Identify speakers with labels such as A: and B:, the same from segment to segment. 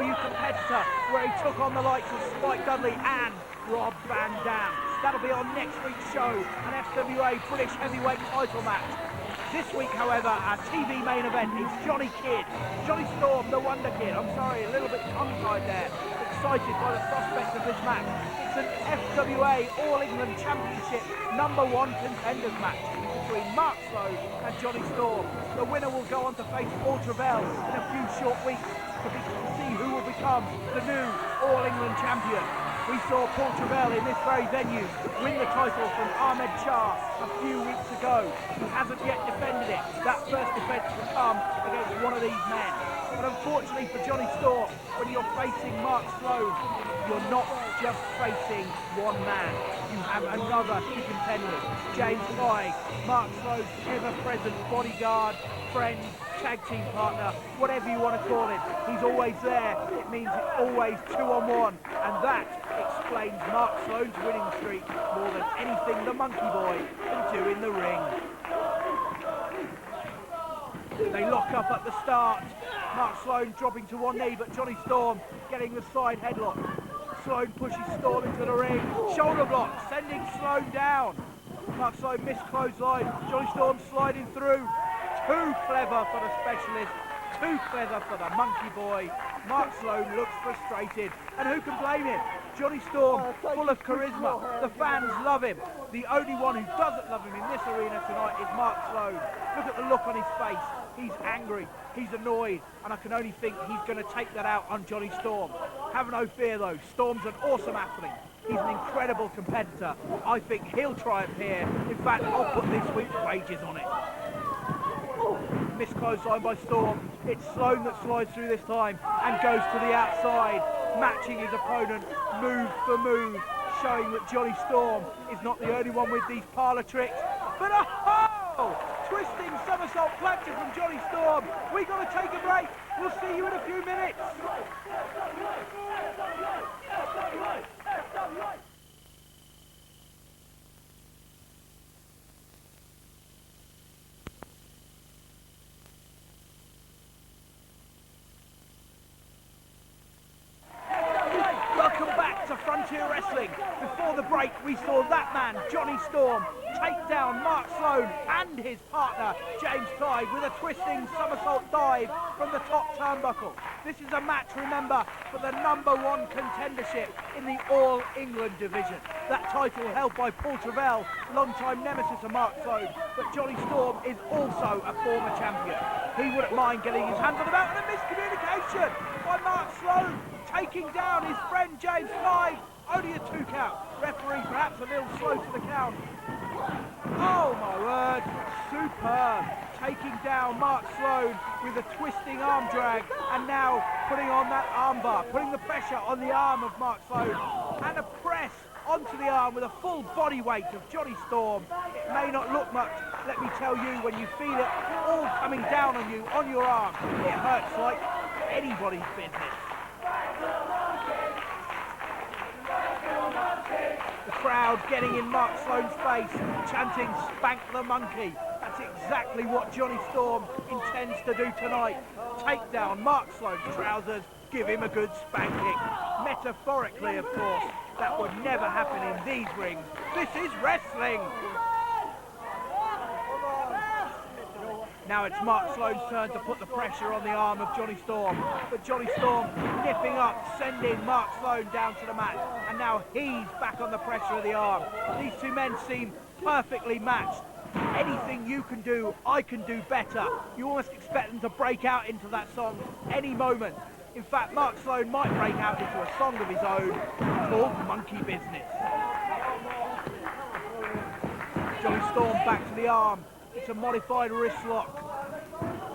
A: AEW competitor, where he took on the likes of Spike Dudley and Rob Van Dam. That'll be on next week's show, an FWA British Heavyweight title match. This week, however, our TV main event is Jonny Johnny Storm, the Wonderkid. I'm sorry, a little bit tongue-tied there. Excited by the prospect of this match. It's an FWA All England Championship #1 contenders match between Mark Sloan and Jonny Storm. The winner will go on to face Paul Travell in a few short weeks to see who will become the new All England champion. We saw Paul Travell in this very venue win the title from Ahmed Shah a few weeks ago. He hasn't yet defended it. That first defence will come against one of these men. But unfortunately for Jonny Storm, when you're facing Mark Sloan, you're not just facing one man. You have another two contenders, James Tighe, Mark Sloan's ever-present bodyguard, friend, tag team partner, whatever you want to call it. He's always there. It means it's always 2-on-1, and that explains Mark Sloan's winning streak more than anything the Monkey Boy can do in the ring. They lock up at the start. Mark Sloan dropping to one knee, but Jonny Storm getting the side headlock. Sloan pushes Storm into the ring. Shoulder block, sending Sloan down. Mark Sloan missed clothesline. Jonny Storm sliding through. Too clever for the specialist. Too clever for the Monkey Boy. Mark Sloan looks frustrated. And who can blame him? Jonny Storm, full of charisma. The fans love him. The only one who doesn't love him in this arena tonight is Mark Sloan. Look at the look on his face. He's angry. He's annoyed. And I can only think he's going to take that out on Jonny Storm. Have no fear, though. Storm's an awesome athlete. He's an incredible competitor. I think he'll triumph here. In fact, I'll put this week's wages on it. Missed clothesline by Storm. It's Sloan that slides through this time and goes to the outside, matching his opponent move for move, showing that Jonny Storm is not the only one with these parlour tricks. But twisting somersault plancher from Jonny Storm. We got to take a break. We'll see you in a few minutes. Frontier Wrestling. Before the break, we saw that man, Jonny Storm, take down Mark Sloan and his partner, James Tighe, with a twisting somersault dive from the top turnbuckle. This is a match, remember, for the #1 contendership in the All England division. That title held by Paul Travell, long-time nemesis of Mark Sloan, but Jonny Storm is also a former champion. He wouldn't mind getting his hands on the belt, and a miscommunication by Mark Sloan, taking down his friend James Tighe. Only a 2 count. Referee perhaps a little slow to the count. Oh my word, superb. Taking down Mark Sloan with a twisting arm drag, and now putting on that arm bar, putting the pressure on the arm of Mark Sloan, and a press onto the arm with a full body weight of Jonny Storm. It may not look much, let me tell you, when you feel it all coming down on you, on your arm, it hurts like anybody's business. The crowd getting in Mark Sloan's face, chanting "Spank the Monkey." That's exactly what Jonny Storm intends to do tonight. Take down Mark Sloan's trousers, give him a good spanking. Metaphorically, of course. That would never happen in these rings. This is wrestling. Now it's Mark Sloan's turn to put the pressure on the arm of Jonny Storm. But Jonny Storm nipping up, sending Mark Sloan down to the mat. And now he's back on the pressure of the arm. These two men seem perfectly matched. Anything you can do, I can do better. You almost expect them to break out into that song any moment. In fact, Mark Sloan might break out into a song of his own called Monkey Business. Jonny Storm back to the arm. It's a modified wrist lock,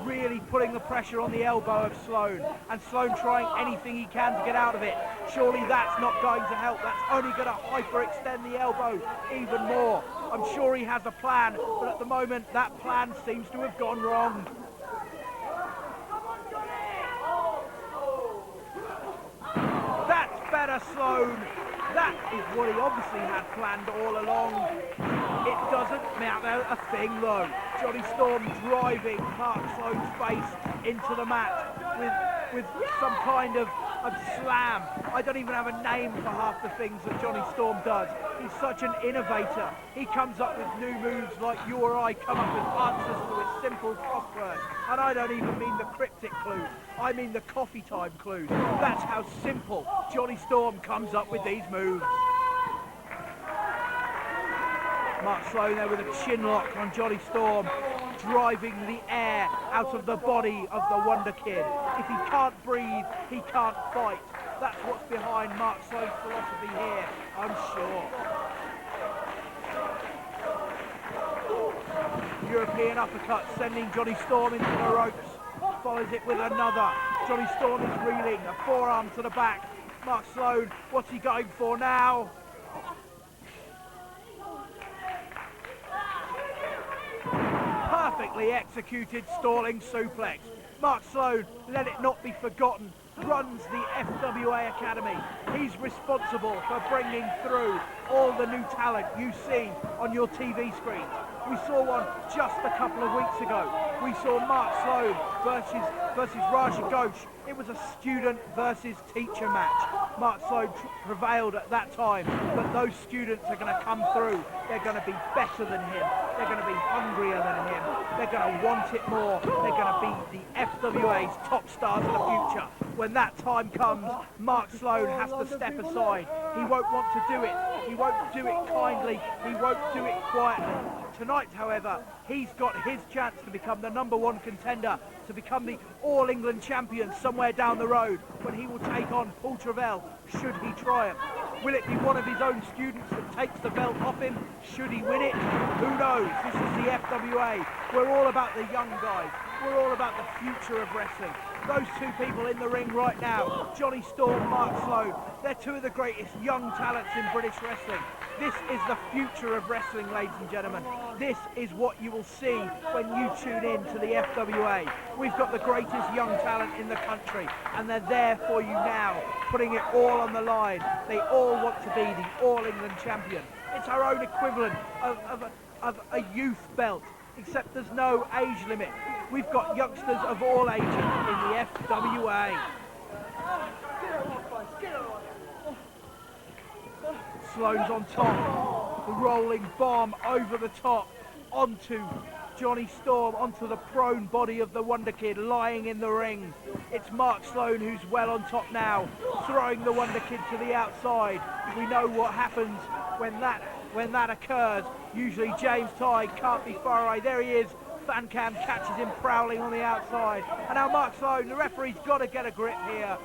A: really putting the pressure on the elbow of Sloan, and Sloan trying anything he can to get out of it. Surely that's not going to help. That's only going to hyperextend the elbow even more. I'm sure he has a plan, but at the moment that plan seems to have gone wrong. That's better, Sloan. That is what he obviously had planned all along. It doesn't matter a thing though. Jonny Storm driving Mark Sloan's face into the mat with with some kind of slam. I don't even have a name for half the things that Jonny Storm does. He's such an innovator. He comes up with new moves like you or I come up with answers to a simple crossword. And I don't even mean the cryptic clues. I mean the coffee time clues. That's how simple Jonny Storm comes up with these moves. Mark Sloan there with a chin lock on Jonny Storm, driving the air out of the body of the Wonderkid. If he can't breathe, he can't fight. That's what's behind Mark Sloan's philosophy here, I'm sure. European uppercut sending Jonny Storm into the ropes. Follows it with another. Jonny Storm is reeling, a forearm to the back. Mark Sloan, what's he going for now? Perfectly executed stalling suplex. Mark Sloan, let it not be forgotten, runs the FWA Academy. He's responsible for bringing through all the new talent you see on your TV screens. We saw one just a couple of weeks ago. We saw Mark Sloan versus Raja Ghosh. It was a student versus teacher match. Mark Sloan prevailed at that time, but those students are going to come through. They're going to be better than him. They're going to be hungrier than him. They're going to want it more. They're going to be the FWA's top stars of the future. When that time comes, Mark Sloan has to step aside. He won't want to do it. He won't do it kindly. He won't do it quietly. Tonight, however, he's got his chance to become the #1 contender, to become the All-England champion somewhere down the road, when he will take on Paul Travell, should he triumph. Will it be one of his own students that takes the belt off him? Should he win it? Who knows? This is the FWA. We're all about the young guys. We're all about the future of wrestling. Those two people in the ring right now, Jonny Storm, Mark Sloan, they're two of the greatest young talents in British wrestling. This is the future of wrestling, ladies and gentlemen. This is what you will see when you tune in to the FWA. We've got the greatest young talent in the country, and they're there for you now, putting it all on the line. They all want to be the All-England champion. It's our own equivalent of a youth belt, except there's no age limit. We've got youngsters of all ages in the FWA. Sloan's on top, the rolling bomb over the top, onto Jonny Storm, onto the prone body of the Wonderkid lying in the ring. It's Mark Sloan who's well on top now, throwing the Wonderkid to the outside. We know what happens when that occurs. Usually James Tighe can't be far away. There he is. Fan cam catches him prowling on the outside. And now Mark Sloan, the referee's got to get a grip here.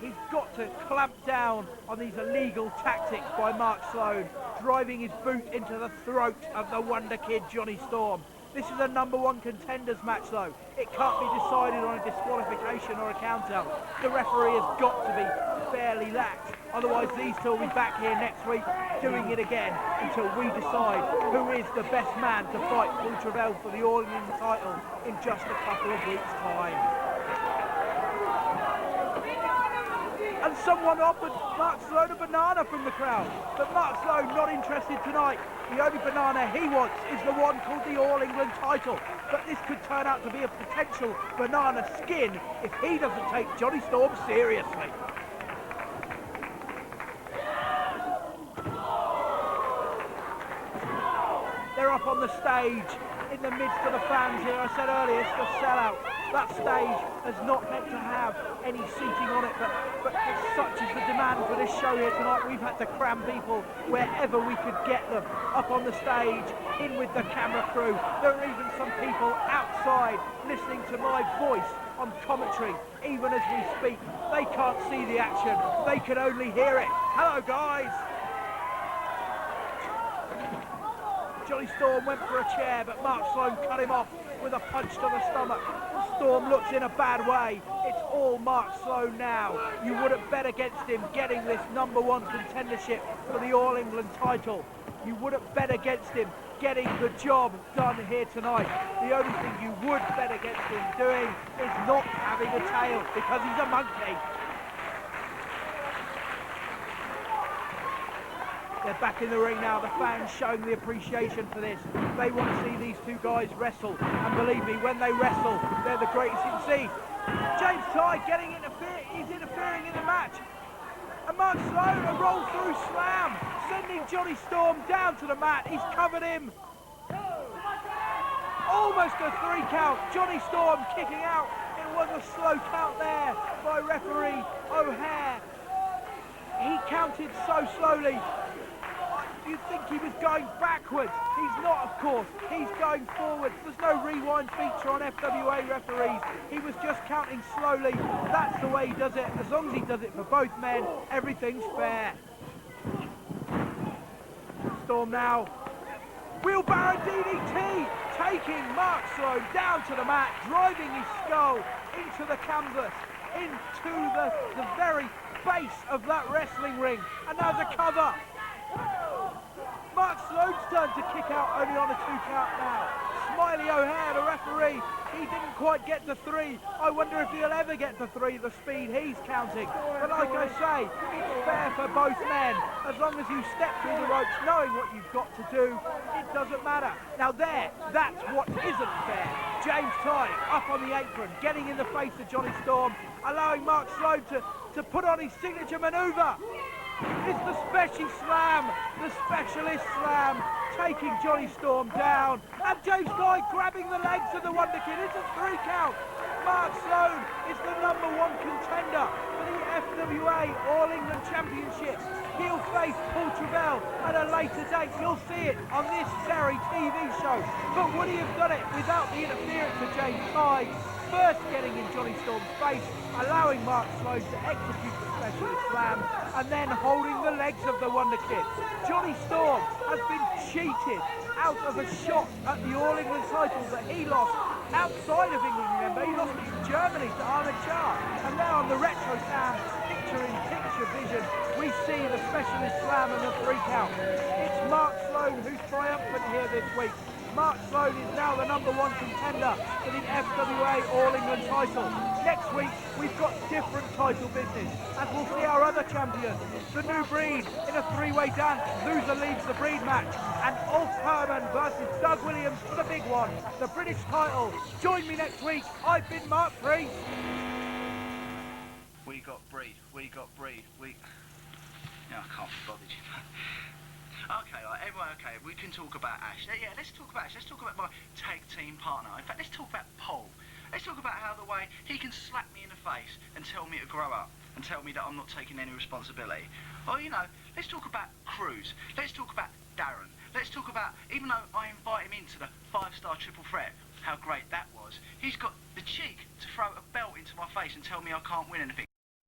A: He's got to clamp down on these illegal tactics by Mark Sloan, driving his boot into the throat of the Wonderkid Jonny Storm. This is a #1 contenders match though. It can't be decided on a disqualification or a count out. The referee has got to be fairly lax. Otherwise these two will be back here next week doing it again until we decide who is the best man to fight Paul Travell for the All-England title in just a couple of weeks' time. And someone offered Mark Sloan a banana from the crowd. But Mark Sloan not interested tonight. The only banana he wants is the one called the All-England title. But this could turn out to be a potential banana skin if he doesn't take Jonny Storm seriously. They're up on the stage in the midst of the fans here. I said earlier, it's the sellout. That stage is not meant to have any seating on it, but such is the demand for this show here tonight. We've had to cram people wherever we could get them up on the stage, in with the camera crew. There are even some people outside listening to my voice on commentary, even as we speak. They can't see the action, they can only hear it. Hello guys! Jonny Storm went for a chair, but Mark Sloan cut him off with a punch to the stomach. Storm looks in a bad way. It's all Mark Sloan now. You wouldn't bet against him getting this #1 contendership for the All-England title. You wouldn't bet against him getting the job done here tonight. The only thing you would bet against him doing is not having a tail, because he's a monkey. They're back in the ring now, the fans showing the appreciation for this. They want to see these two guys wrestle, and believe me, when they wrestle, they're the greatest. You can see James Tighe he's interfering in the match. And Mark Sloan, a roll through slam, sending Johnny Storm down to the mat. He's covered him. Almost a 3 count. Johnny Storm kicking out. It was a slow count there by referee O'Hare. He counted so slowly. You'd think he was going backwards. He's not, of course. He's going forward. There's no rewind feature on FWA referees. He was just counting slowly. That's the way he does it. As long as he does it for both men, everything's fair. Storm now. Wheelbarrow DDT, taking Mark Sloan down to the mat, driving his skull into the canvas, into the very base of that wrestling ring. And there's a cover. Mark Sloan's turn to kick out, only on a 2 count now. Smiley O'Hare, the referee, he didn't quite get to 3. I wonder if he'll ever get to 3, the speed he's counting. But like I say, it's fair for both men. As long as you step through the ropes knowing what you've got to do, it doesn't matter. Now that's what isn't fair. James Tighe up on the apron, getting in the face of Johnny Storm, allowing Mark Sloan to put on his signature manoeuvre. It's the special slam, the specialist slam, taking Johnny Storm down. And James Tighe grabbing the legs of the Wonderkid. It's a 3 count. Mark Sloan is the #1 contender for the FWA All England Championship. He'll face Paul Travell at a later date. You'll see it on this very TV show. But would he have done it without the interference of James Tighe? First getting in Johnny Storm's face, allowing Mark Sloan to execute the specialist slam, and then holding the legs of the Wonderkid. Johnny Storm has been cheated out of a shot at the All England title that he lost outside of England, remember? He lost it in Germany to Arne Char. And now on the retro cam, picture-in-picture vision, we see the specialist slam and the 3 count. It's Mark Sloan who's triumphant here this week. Mark Sloan is now the #1 contender for the FWA All England title. Next week, we've got different title business, as we'll see our other champions, the New Breed, in a 3-way dance. Loser leaves the Breed match, and Ulf Hermann versus Doug Williams for the big one, the British title. Join me next week. I've been Mark Priest.
B: We got Breed. No, I can't be bothered, you know. Okay, everyone, okay, we can talk about Ashe. Yeah, let's talk about Ashe. Let's talk about my tag team partner. In fact, let's talk about Paul. Let's talk about how the way he can slap me in the face and tell me to grow up and tell me that I'm not taking any responsibility. Or, you know, let's talk about Cruz. Let's talk about Darren. Let's talk about, even though I invite him into the 5-star triple threat, how great that was, he's got the cheek to throw a belt into my face and tell me I can't win anything.